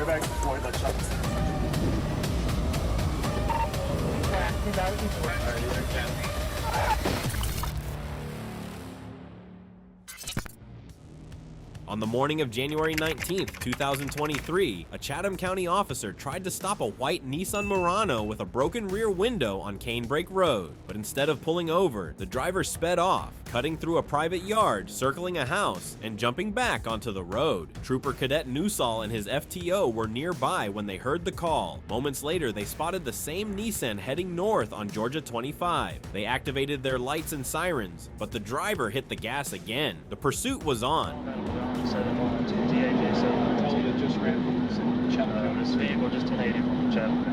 airbag before that shot. On the morning of January 19, 2023, a Chatham County officer tried to stop a white Nissan Murano with a broken rear window on Canebrake Road, but instead of pulling over, the driver sped off, cutting through a private yard, circling a house, and jumping back onto the road. Trooper Cadet Newsall and his FTO were nearby when they heard the call. Moments later, they spotted the same Nissan heading north on Georgia 25. They activated their lights and sirens, but the driver hit the gas again. The pursuit was on. 712 DAJ 712 That just ran from Chatham. This vehicle just 1080 from Chatham.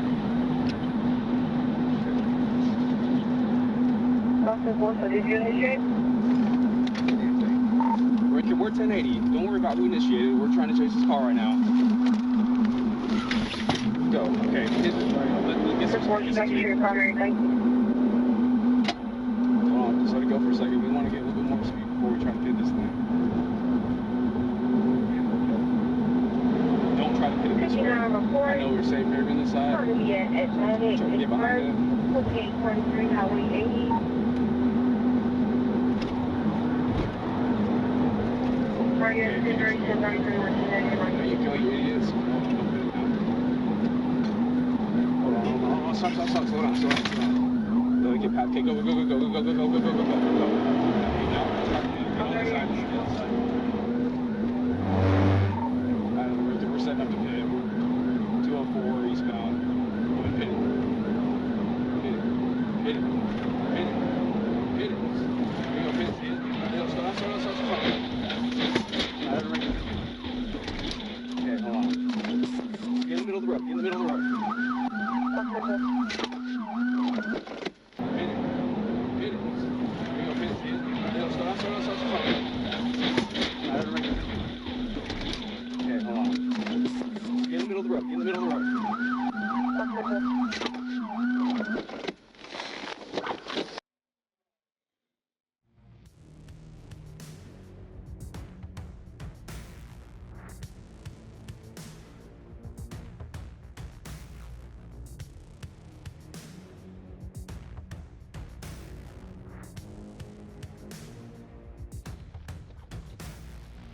Did you initiate? We're 1080. Don't worry about who initiated. We're trying to chase this car right now. Go. Okay. Let's get some back to your primary tank. Hold on. Just let it go for a second. We want to get a little bit more speed before we try to pit this thing. Don't try to pit it this way. I know we're safe here on this side. Try to get behind it. 4843 Highway 80. There you go, you idiots. Hold on. Stop. Slow down. Let me get past. Okay, go. Hey, now, we're setting up the pit. 204 eastbound. Hit it. There you go, hit it. Stop. Okay, hold on. Get in the middle of the road. Hit it. There you go, hit it. Stop. Okay, hold on. Get in the middle of the road.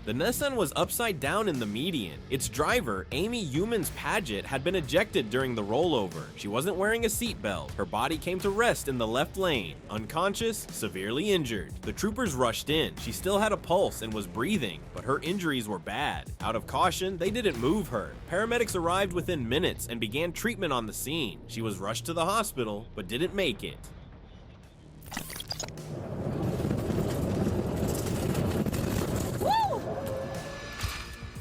The Nissan was upside down in the median. Its driver, Amy Humans Paget, had been ejected during the rollover. She wasn't wearing a seatbelt. Her body came to rest in the left lane, unconscious, severely injured. The troopers rushed in. She still had a pulse and was breathing, but her injuries were bad. Out of caution, they didn't move her. Paramedics arrived within minutes and began treatment on the scene. She was rushed to the hospital, but didn't make it.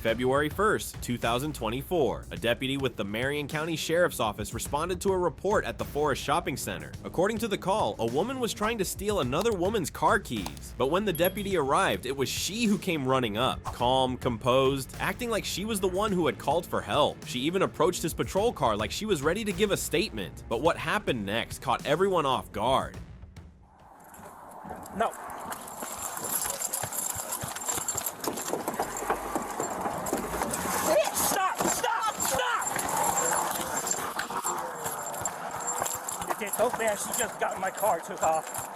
February 1st, 2024, a deputy with the Marion County Sheriff's Office responded to a report at the Forest Shopping Center. According to the call, a woman was trying to steal another woman's car keys, but when the deputy arrived, it was she who came running up, calm, composed, acting like she was the one who had called for help. She even approached his patrol car like she was ready to give a statement, but what happened next caught everyone off guard. No. So fast, she just got in my car, took off.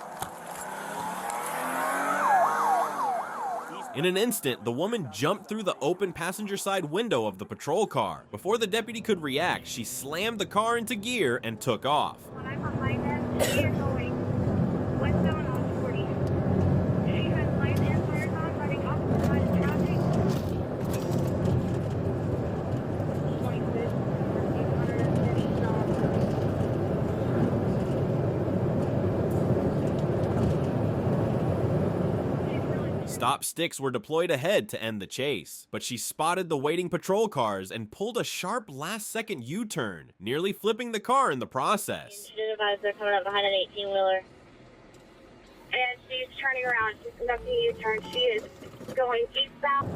In an instant, the woman jumped through the open passenger side window of the patrol car. Before the deputy could react, she slammed the car into gear and took off. When I'm behind them, they are going westbound on 40. She has lights and flares on, running off the side of traffic. 26, 150 south. Stop sticks were deployed ahead to end the chase, but she spotted the waiting patrol cars and pulled a sharp last-second U-turn, nearly flipping the car in the process. They're coming up behind an 18-wheeler. And she's turning around. She's conducting a U-turn. She is going eastbound.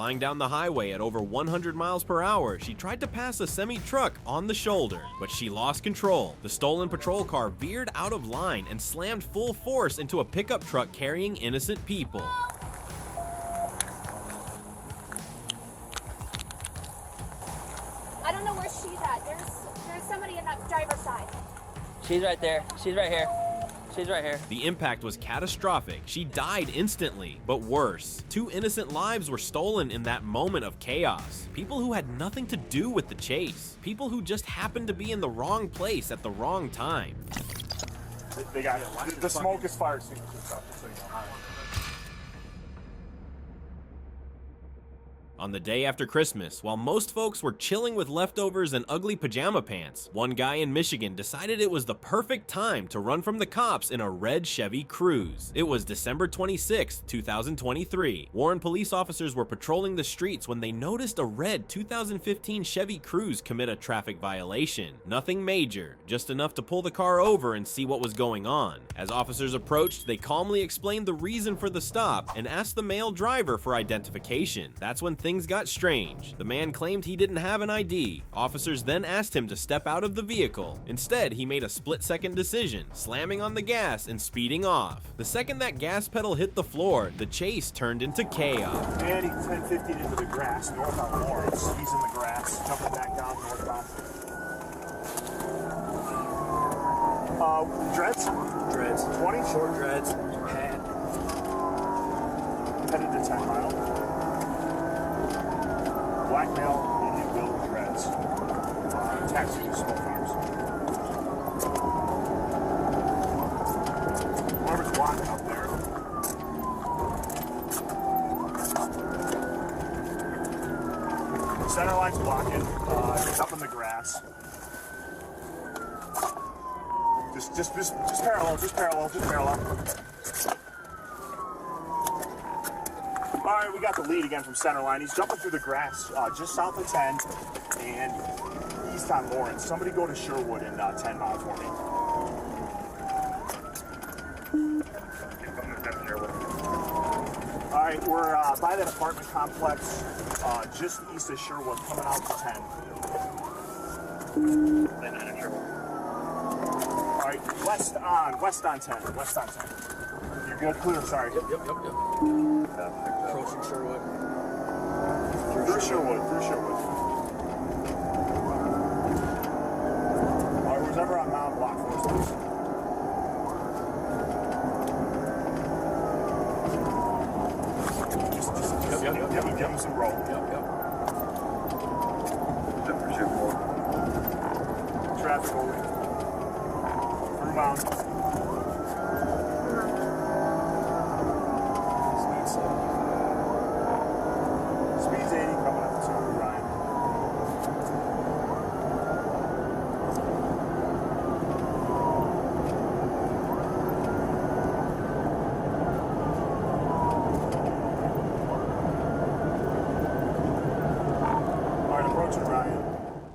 Flying down the highway at over 100 miles per hour, she tried to pass a semi-truck on the shoulder, but she lost control. The stolen patrol car veered out of line and slammed full force into a pickup truck carrying innocent people. I don't know where she's at. There's somebody in that driver's side. She's right there. She's right here. She's right here. The impact was catastrophic. She died instantly, but worse. 2 innocent lives were stolen in that moment of chaos. People who had nothing to do with the chase. People who just happened to be in the wrong place at the wrong time. They got it. The smoke is fire extinguisher stuff, just so you know. On the day after Christmas, while most folks were chilling with leftovers and ugly pajama pants, one guy in Michigan decided it was the perfect time to run from the cops in a red Chevy Cruze. It was December 26, 2023. Warren police officers were patrolling the streets when they noticed a red 2015 Chevy Cruze commit a traffic violation. Nothing major, just enough to pull the car over and see what was going on. As officers approached, they calmly explained the reason for the stop and asked the male driver for identification. That's when things got strange. The man claimed he didn't have an ID. Officers then asked him to step out of the vehicle. Instead, he made a split-second decision, slamming on the gas and speeding off. The second that gas pedal hit the floor, the chase turned into chaos. And he 10-50 into the grass, north on Lawrence. He's in the grass, jumping back down northbound. Dreads? Dreads. 20? Short dreads. Headed to 10 Mile. Black male, Indian Bill, dreads. Taxi to smoke farms. Whoever's walking up there. Center line's blocking. He's up in the grass. Just parallel. All right, we got the lead again from center line. He's jumping through the grass just south of 10 and east on Lawrence. Somebody go to Sherwood in 10 Mile for me. All right, we're by that apartment complex just east of Sherwood, coming out to 10. All right, west on 10. You're good, clear, sorry. Yep. Approaching Sherwood. Through Sherwood. All right, who's ever on Mountain Block for us, please. Just give him some roll. Traffic holding. Through Mountain. Speed's 80, coming up to Ryan. All right, approaching Ryan.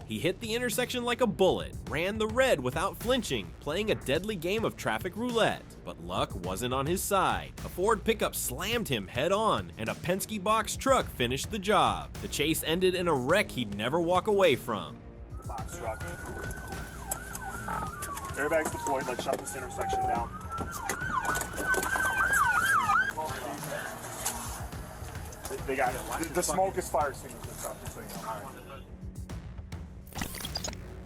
He hit the intersection like a bullet, ran the red without flinching, playing a deadly game of traffic roulette. But luck wasn't on his side. A Ford pickup slammed him head on, and a Penske box truck finished the job. The chase ended in a wreck he'd never walk away from. The box truck. Airbags deployed, let's shut this intersection down. They got it. The smoke is fire extinguisher stuff, just so you know.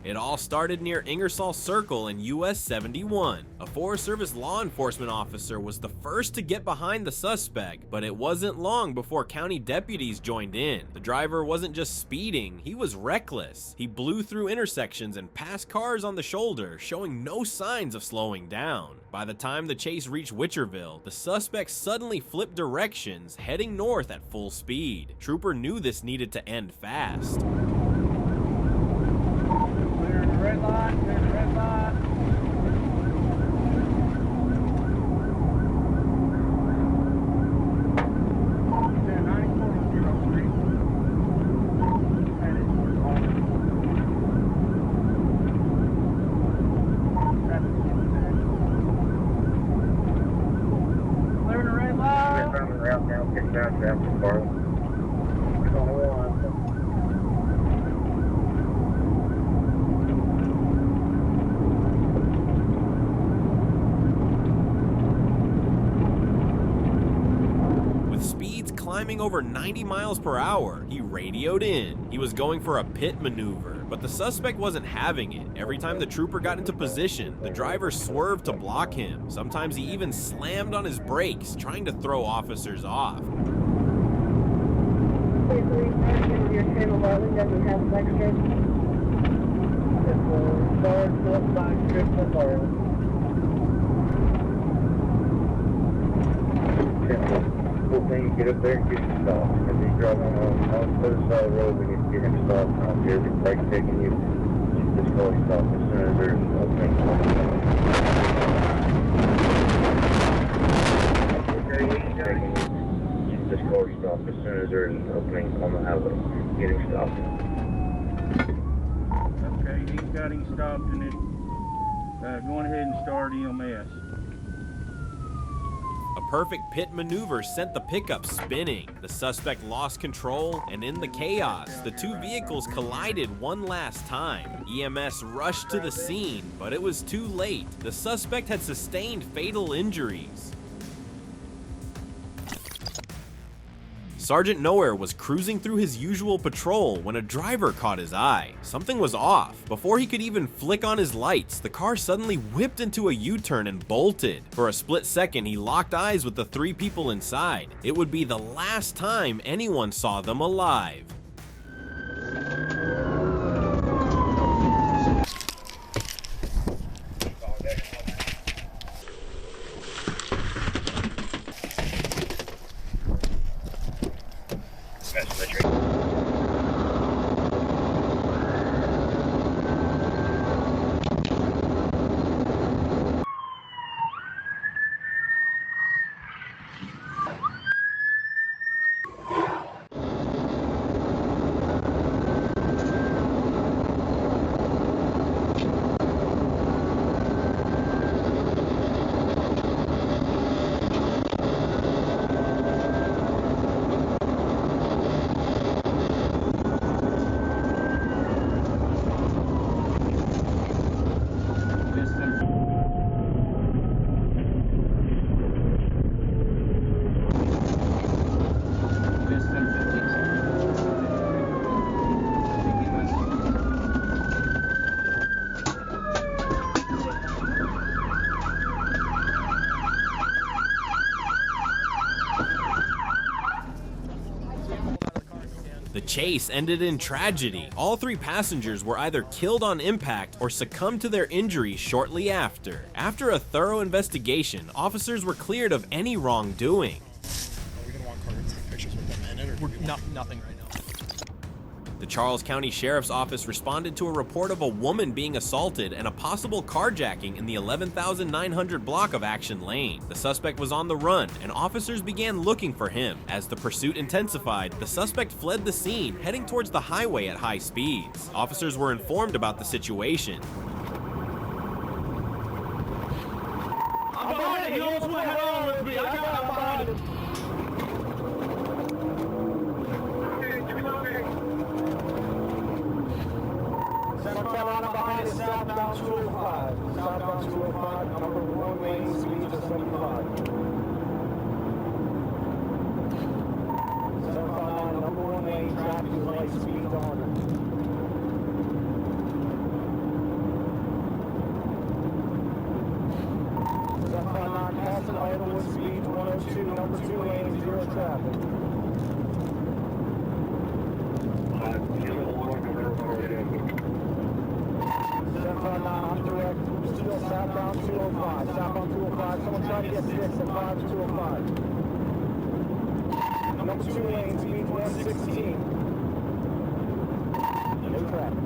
It all started near Ingersoll Circle in US 71. A Forest Service law enforcement officer was the first to get behind the suspect, but it wasn't long before county deputies joined in. The driver wasn't just speeding, he was reckless. He blew through intersections and passed cars on the shoulder, showing no signs of slowing down. By the time the chase reached Witcherville, the suspect suddenly flipped directions, heading north at full speed. Trooper knew this needed to end fast. Red light. climbing over 90 miles per hour, he radioed in. He was going for a pit maneuver, but the suspect wasn't having it. Every time the trooper got into position, the driver swerved to block him. Sometimes he even slammed on his brakes, trying to throw officers off. Get up there and get him stopped. If he's driving on the other side of the road, we need to get him stopped. I don't care if he's brake checking you. Just call him stopped as soon as there's an opening on the highway. Just call him stopped as soon as there's an opening on the highway. Get him stopped. Okay, he's got him stopped and it's going ahead and start EMS. A perfect pit maneuver sent the pickup spinning. The suspect lost control, and in the chaos, the two vehicles collided one last time. EMS rushed to the scene, but it was too late. The suspect had sustained fatal injuries. Sergeant Nowhere was cruising through his usual patrol when a driver caught his eye. Something was off. Before he could even flick on his lights, the car suddenly whipped into a U-turn and bolted. For a split second, he locked eyes with the three people inside. It would be the last time anyone saw them alive. The chase ended in tragedy. All three passengers were either killed on impact or succumbed to their injuries shortly after. After a thorough investigation, officers were cleared of any wrongdoing. Are we gonna want Carter to take pictures with them in it, or Nothing right now. The Charles County Sheriff's Office responded to a report of a woman being assaulted and a possible carjacking in the 11,900 block of Action Lane. The suspect was on the run, and officers began looking for him. As the pursuit intensified, the suspect fled the scene, heading towards the highway at high speeds. Officers were informed about the situation. I'm behind it. He almost went head on with me. I got him behind him. South Carolina behind us, southbound 205. Southbound 205, number 1 lane, speed to 75. Southbound number 1 lane, traffic is light, speed to 100. Southbound passing Idlewood, speed to 102, number 2 lane, 0 traffic. Southbound direct, still southbound 205. Southbound 205, someone try to get 6 at 5 to 205. Number 2 lane, speed 116. No traffic.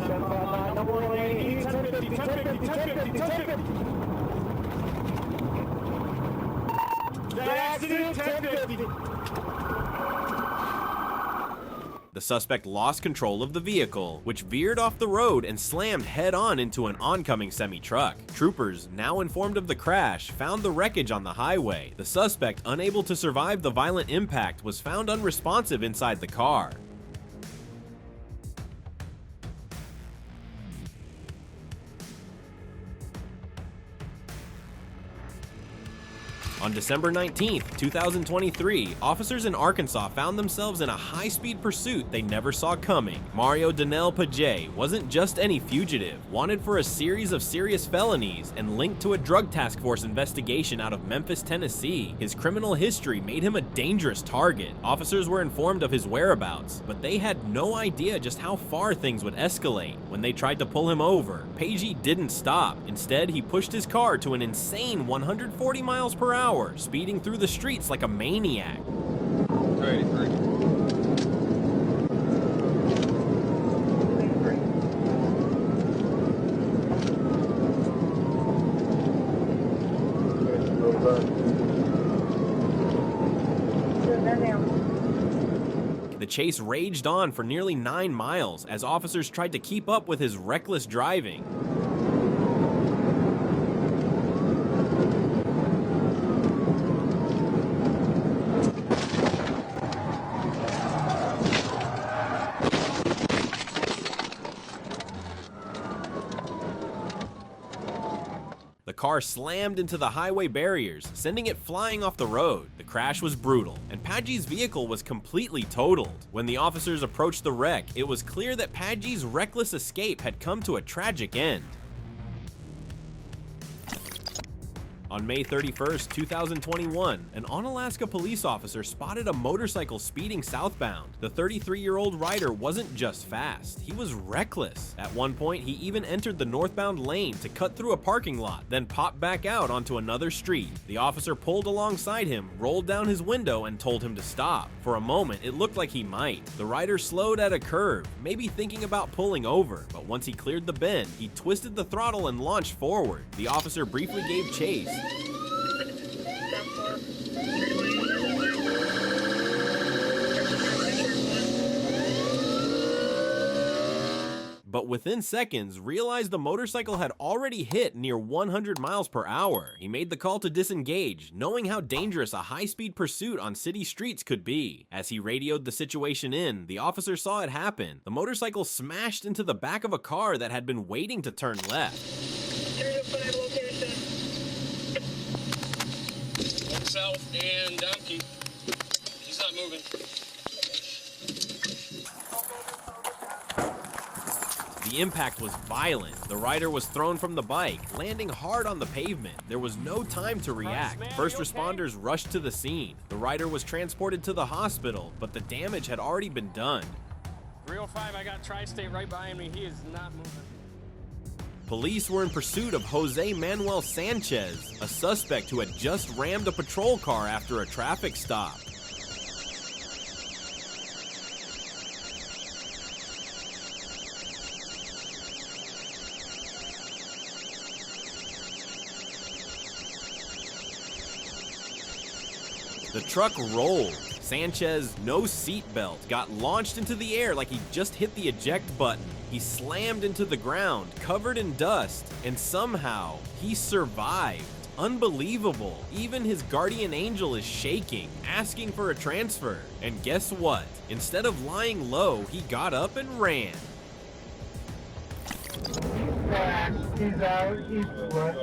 759, number 1 lane, east 1050, 1050, 1050, 1050. The accident, 1050. The suspect lost control of the vehicle, which veered off the road and slammed head-on into an oncoming semi-truck. Troopers, now informed of the crash, found the wreckage on the highway. The suspect, unable to survive the violent impact, was found unresponsive inside the car. On December 19, 2023, officers in Arkansas found themselves in a high-speed pursuit they never saw coming. Mario Danell Paget wasn't just any fugitive, wanted for a series of serious felonies and linked to a drug task force investigation out of Memphis, Tennessee. His criminal history made him a dangerous target. Officers were informed of his whereabouts, but they had no idea just how far things would escalate. When they tried to pull him over, Paget didn't stop. Instead, he pushed his car to an insane 140 miles per hour, speeding through the streets like a maniac. 283. The chase raged on for nearly 9 miles as officers tried to keep up with his reckless driving. The car slammed into the highway barriers, sending it flying off the road. The crash was brutal, and Paget's vehicle was completely totaled. When the officers approached the wreck, it was clear that Paget's reckless escape had come to a tragic end. On May 31st, 2021, an Onalaska police officer spotted a motorcycle speeding southbound. The 33-year-old rider wasn't just fast, he was reckless. At one point, he even entered the northbound lane to cut through a parking lot, then popped back out onto another street. The officer pulled alongside him, rolled down his window, and told him to stop. For a moment, it looked like he might. The rider slowed at a curve, maybe thinking about pulling over, but once he cleared the bend, he twisted the throttle and launched forward. The officer briefly gave chase. But within seconds, realized the motorcycle had already hit near 100 miles per hour. He made the call to disengage, knowing how dangerous a high-speed pursuit on city streets could be. As he radioed the situation in, the officer saw it happen. The motorcycle smashed into the back of a car that had been waiting to turn left. 305 location. One south and donkey. He's not moving. The impact was violent. The rider was thrown from the bike, landing hard on the pavement. There was no time to react. First responders rushed to the scene. The rider was transported to the hospital, but the damage had already been done. 305, I got Tri-State right behind me. He is not moving. Police were in pursuit of Jose Manuel Sanchez, a suspect who had just rammed a patrol car after a traffic stop. The truck rolled. Sanchez, no seatbelt, got launched into the air like he just hit the eject button. He slammed into the ground, covered in dust, and somehow, he survived. Unbelievable. Even his guardian angel is shaking, asking for a transfer. And guess what? Instead of lying low, he got up and ran. He's out, he's wet.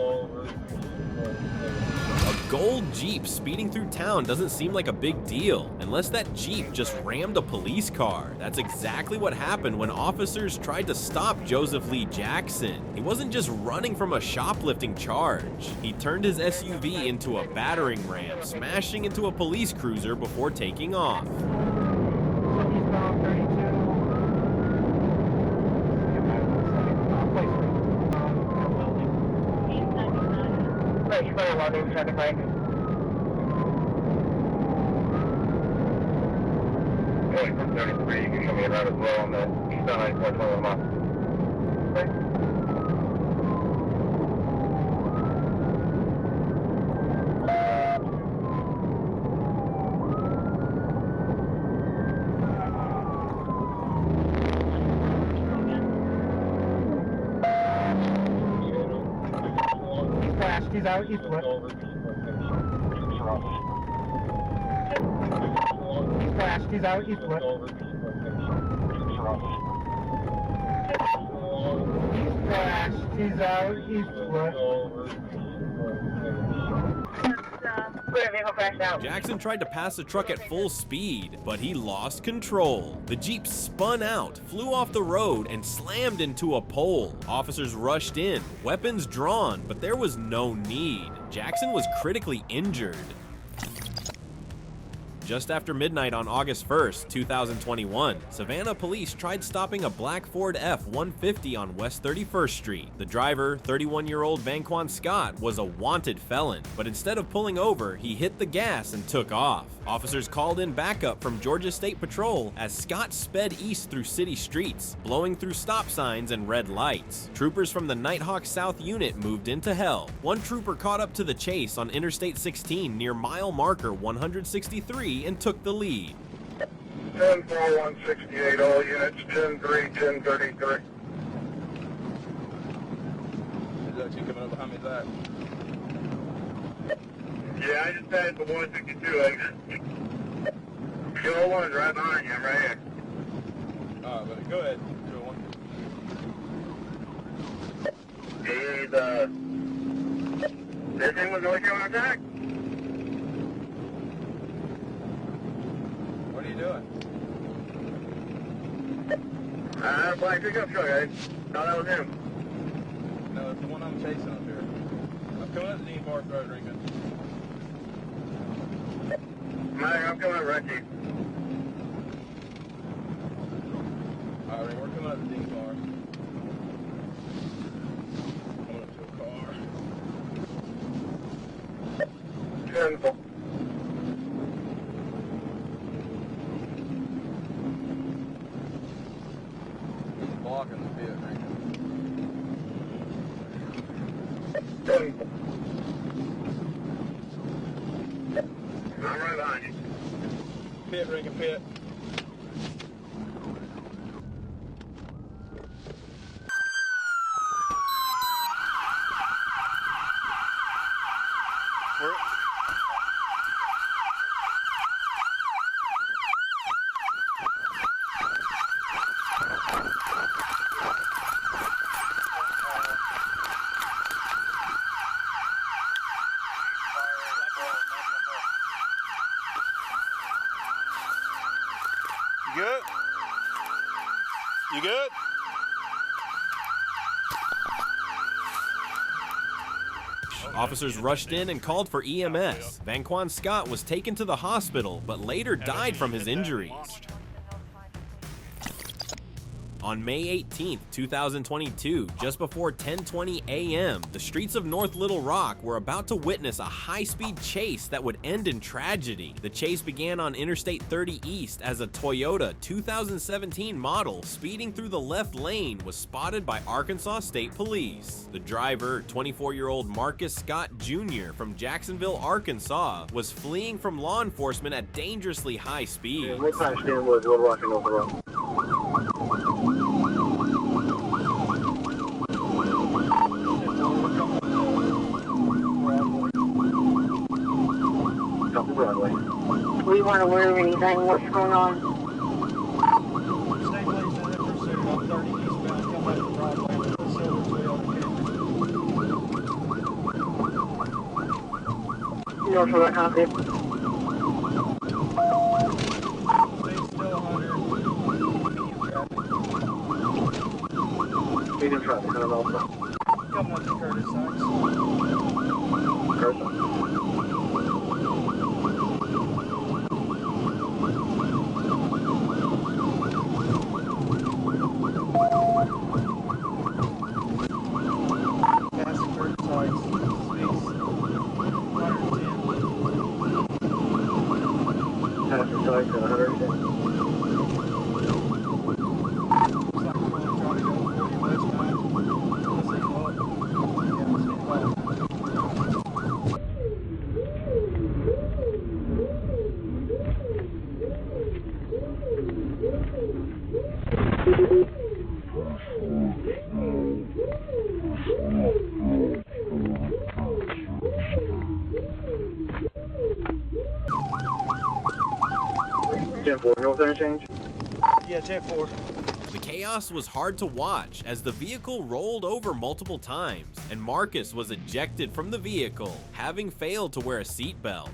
A gold Jeep speeding through town doesn't seem like a big deal, unless that Jeep just rammed a police car. That's exactly what happened when officers tried to stop Joseph Lee Jackson. He wasn't just running from a shoplifting charge. He turned his SUV into a battering ram, smashing into a police cruiser before taking off. Eastbound 32. Right, you better log in traffic light. Hey, from 33, you can show me around as well on the eastbound 94 mile. Right. He's out, he's wet. He's crashed, he's out, he's wet. He's crashed, he's out, he's wet. Clear vehicle crashed out. Jackson tried to pass the truck at full speed, but he lost control. The Jeep spun out, flew off the road, and slammed into a pole. Officers rushed in, weapons drawn, but there was no need. Jackson was critically injured. Just after midnight on August 1st, 2021, Savannah police tried stopping a black Ford F-150 on West 31st Street. The driver, 31-year-old Vanquan Scott, was a wanted felon, but instead of pulling over, he hit the gas and took off. Officers called in backup from Georgia State Patrol as Scott sped east through city streets, blowing through stop signs and red lights. Troopers from the Nighthawk South unit moved into help. One trooper caught up to the chase on Interstate 16 near mile marker 163 and took the lead. 10-4-168, all units, 10-3, 10-33. Is that you coming up behind me, Zach? Yeah, I just passed the 162 exit. Show one's right behind you, I'm right here. Alright, buddy, go ahead. Show one. He's, this thing was going on attack? What are you doing? Black pickup truck, I thought that was him. No, it's the one I'm chasing up here. I'm coming up the Dean Park Road, Rico. Mike, I'm coming up right to you. Alright, we're coming up to Dean Park. Coming up to a car. 10-4. Blocking the pit, Rico. 10-4. I'm right behind you. Pit, Rico, pit. You good? You good? Officers rushed in and called for EMS. Vanquan Scott was taken to the hospital, but later died from his injuries. On May 18, 2022, just before 10:20 a.m., the streets of North Little Rock were about to witness a high-speed chase that would end in tragedy. The chase began on Interstate 30 East as a Toyota 2017 model speeding through the left lane was spotted by Arkansas State Police. The driver, 24-year-old Marcus Scott Jr. from Jacksonville, Arkansas, was fleeing from law enforcement at dangerously high speed. We're crashed in with Little Rock and Over Road. We weren't aware of anything. What's going on? Stay please in there pursuit on 30 eastbound, come back to Broadway with the silver Toyota. No, for that copy. Speed still 100. Speed and traffic, and also. Coming up to Curtis Sykes. Curtis. Passing Curtis Sykes. Speeds 110. Passing Sykes at 110. Looks like we're going to try to go 40 westbound. Let's see what. Yeah, 10-4, no interchange? Yeah, 10-4. The chaos was hard to watch as the vehicle rolled over multiple times, and Marcus was ejected from the vehicle, having failed to wear a seatbelt.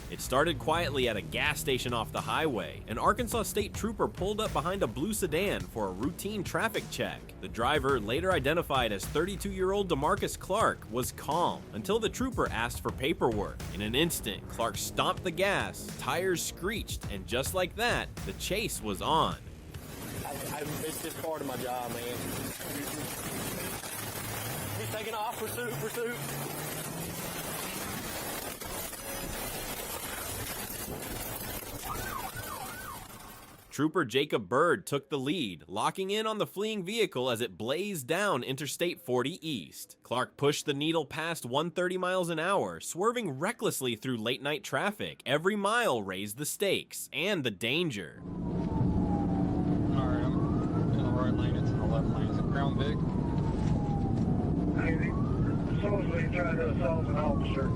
It started quietly at a gas station off the highway. An Arkansas State trooper pulled up behind a blue sedan for a routine traffic check. The driver, later identified as 32-year-old DeMarcus Clark, was calm until the trooper asked for paperwork. In an instant, Clark stomped the gas, tires screeched, and just like that, the chase was on. It's just part of my job, man. He's taking off. Pursuit. Trooper Jacob Bird took the lead, locking in on the fleeing vehicle as it blazed down Interstate 40 East. Clark pushed the needle past 130 miles an hour, swerving recklessly through late-night traffic. Every mile raised the stakes and the danger. Alright, I'm in the right lane, it's in the left lane. Is it Crown Vic? Supposedly trying to assault an officer.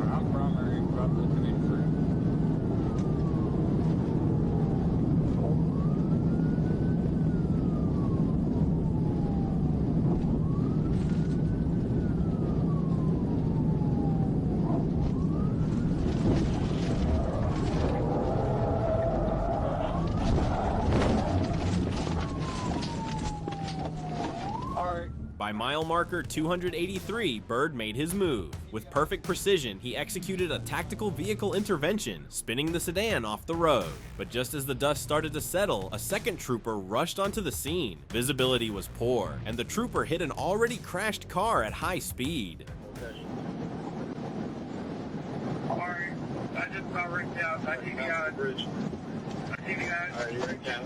I'm primary, about the 283. By mile marker 283, Bird made his move. With perfect precision, he executed a tactical vehicle intervention, spinning the sedan off the road. But just as the dust started to settle, a second trooper rushed onto the scene. Visibility was poor, and the trooper hit an already crashed car at high speed. Alright, I just about rigged out. I give you guys. I give you guys. Alright, you rigged out.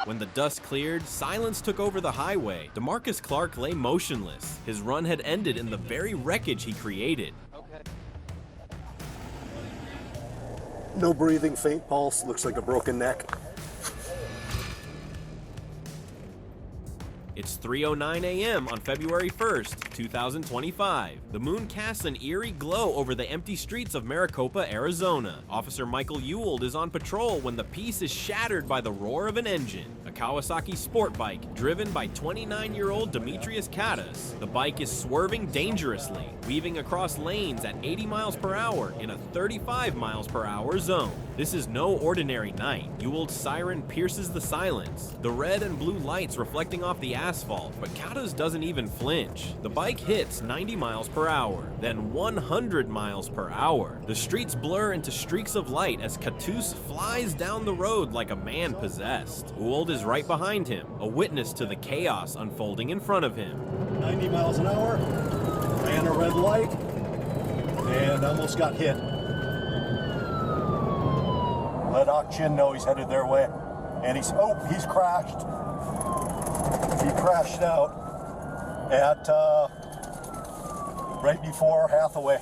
When the dust cleared, silence took over the highway. DeMarcus Clark lay motionless. His run had ended in the very wreckage he created. No breathing, faint pulse, looks like a broken neck. It's 3:09 a.m. on February 1st, 2025. The moon casts an eerie glow over the empty streets of Maricopa, Arizona. Officer Michael Ewald is on patrol when the peace is shattered by the roar of an engine. A Kawasaki sport bike driven by 29-year-old Demetrius Caddis. The bike is swerving dangerously, weaving across lanes at 80 miles per hour in a 35 miles per hour zone. This is no ordinary night. Ewald's siren pierces the silence, the red and blue lights reflecting off the asphalt, but Caddis doesn't even flinch. The bike hits 90 miles per hour, then 100 miles per hour. The streets blur into streaks of light as Caddis flies down the road like a man possessed. Ewald is right behind him, a witness to the chaos unfolding in front of him. 90 miles an hour, ran a red light, and almost got hit. Let Chin know he's headed their way. And he's crashed. He crashed out at right before Hathaway,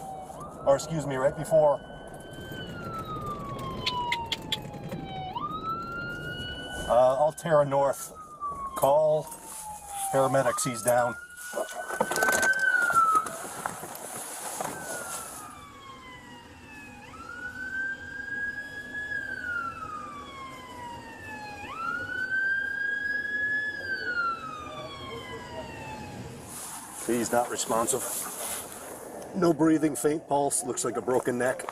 or excuse me, right before Altera North. Call paramedics, he's down. He's not responsive. No breathing, faint pulse, looks like a broken neck.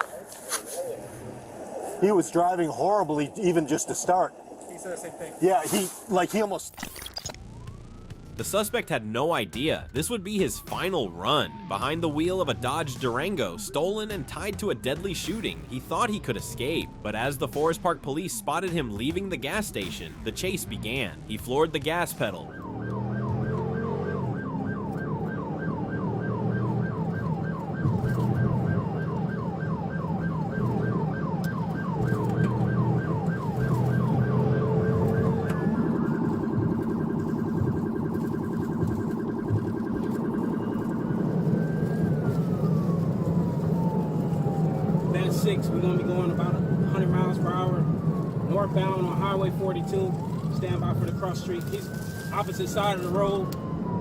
He was driving horribly even just to start. He said the same thing. Yeah, he almost... The suspect had no idea this would be his final run. Behind the wheel of a Dodge Durango, stolen and tied to a deadly shooting, he thought he could escape. But as the Forest Park police spotted him leaving the gas station, the chase began. He floored the gas pedal, 6. We're going to be going about 100 miles per hour northbound on Highway 42. Stand by for the cross street. He's opposite side of the road.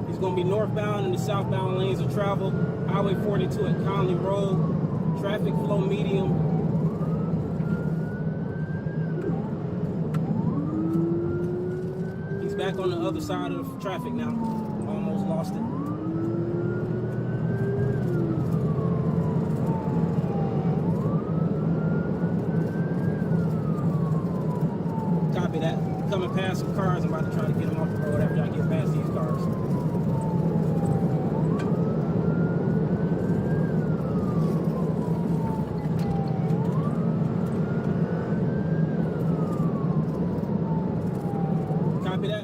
He's going to be northbound in the southbound lanes of travel. Highway 42 at Conley Road. Traffic flow medium. He's back on the other side of the traffic now. Almost lost it. Copy that. Coming past some cars. I'm about to try to get them off the road after I get past these cars.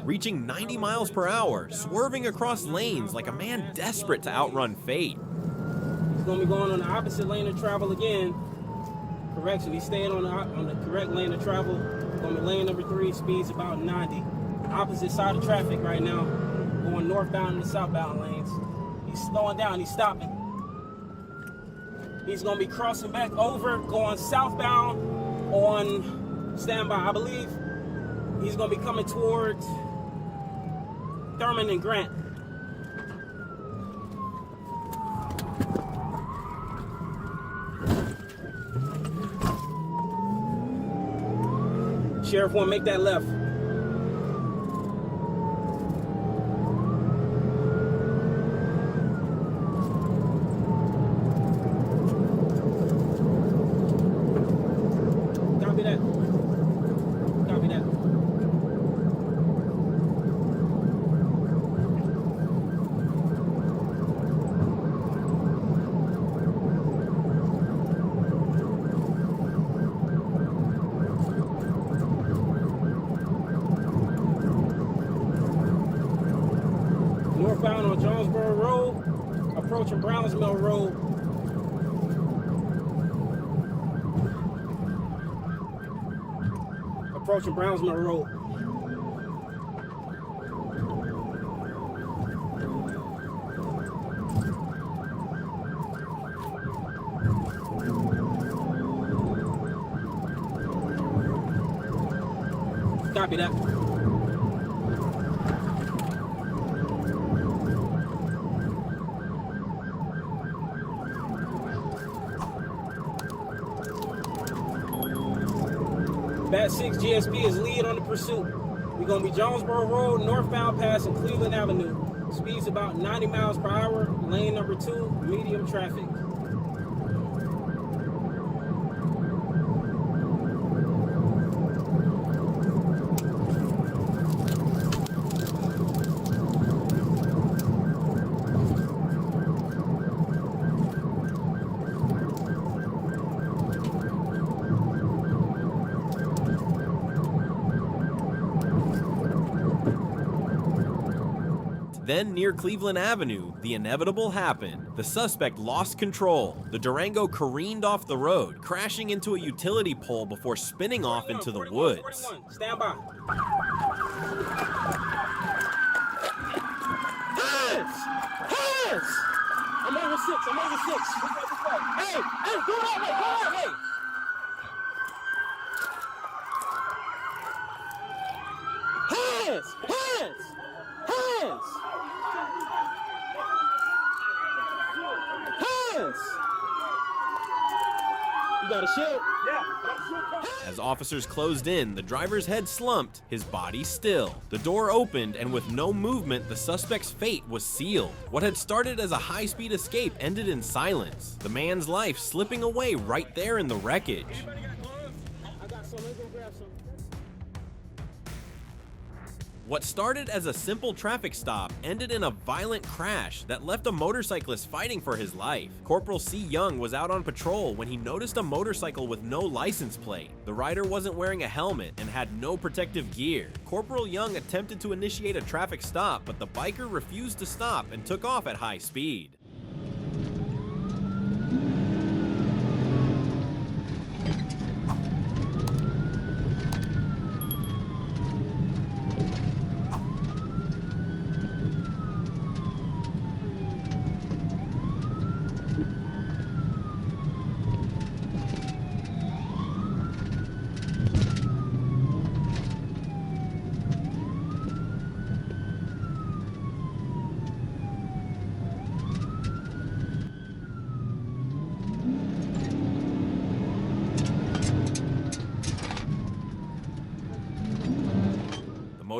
Reaching 90 miles per hour, swerving across lanes like a man desperate to outrun fate. He's going to be going on the opposite lane of travel again. Correction, he's staying on the correct lane of travel. Going to be lane number 3, speeds about 90. Opposite side of traffic right now, going northbound in the southbound lanes. He's slowing down, he's stopping. He's going to be crossing back over, going southbound on standby. I believe he's going to be coming towards Thurman and Grant. Sheriff won't make that left. Copy that. Copy that. Northbound on Jonesboro Road, approaching Browns Mill Road. Approaching Browns Mill Road. Copy that. Bat 6 GSP is lead on the pursuit. We're going to be Jonesboro Road, northbound passing Cleveland Avenue. Speeds about 90 miles per hour, lane number 2, medium traffic. Then, near Cleveland Avenue, the inevitable happened. The suspect lost control. The Durango careened off the road, crashing into a utility pole before spinning off into the woods. 41. Stand by. Hands! Hands! I'm over 6. I'm over 6. Hey! Hey! Go that way! Go that way! Hands! Hands! Hands! Hands! You got a shield? Yeah. As officers closed in, the driver's head slumped, his body still. The door opened, and with no movement, the suspect's fate was sealed. What had started as a high-speed escape ended in silence, the man's life slipping away right there in the wreckage. I got some. Let's go grab some. What started as a simple traffic stop ended in a violent crash that left a motorcyclist fighting for his life. Corporal C. Young was out on patrol when he noticed a motorcycle with no license plate. The rider wasn't wearing a helmet and had no protective gear. Corporal Young attempted to initiate a traffic stop, but the biker refused to stop and took off at high speed.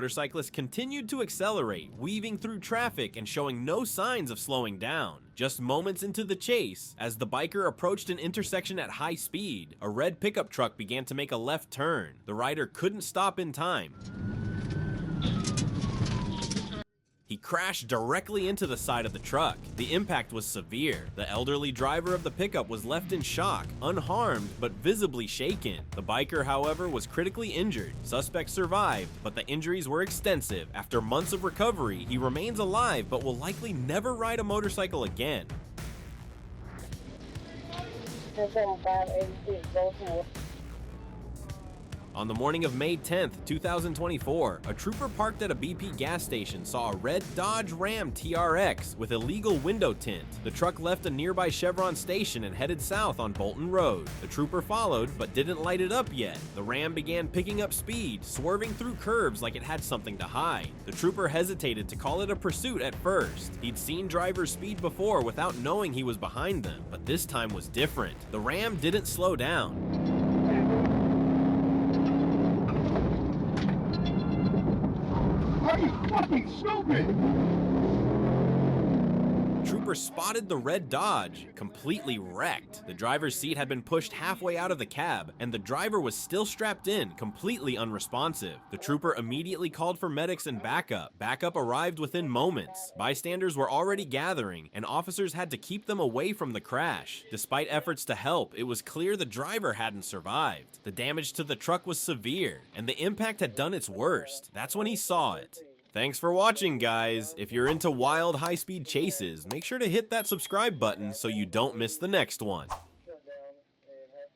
motorcyclist continued to accelerate, weaving through traffic and showing no signs of slowing down. Just moments into the chase, as the biker approached an intersection at high speed, a red pickup truck began to make a left turn. The rider couldn't stop in time. He crashed directly into the side of the truck. The impact was severe. The elderly driver of the pickup was left in shock, unharmed, but visibly shaken. The biker, however, was critically injured. Suspect survived, but the injuries were extensive. After months of recovery, he remains alive, but will likely never ride a motorcycle again. On the morning of May 10th, 2024, a trooper parked at a BP gas station saw a red Dodge Ram TRX with illegal window tint. The truck left a nearby Chevron station and headed south on Bolton Road. The trooper followed, but didn't light it up yet. The Ram began picking up speed, swerving through curbs like it had something to hide. The trooper hesitated to call it a pursuit at first. He'd seen drivers speed before without knowing he was behind them, but this time was different. The Ram didn't slow down. Are you fucking stupid? Trooper spotted the red Dodge, completely wrecked. The driver's seat had been pushed halfway out of the cab, and the driver was still strapped in, completely unresponsive. The trooper immediately called for medics and backup. Backup arrived within moments. Bystanders were already gathering, and officers had to keep them away from the crash. Despite efforts to help, it was clear the driver hadn't survived. The damage to the truck was severe, and the impact had done its worst. That's when he saw it. Thanks for watching, guys. If you're into wild high-speed chases, make sure to hit that subscribe button so you don't miss the next one.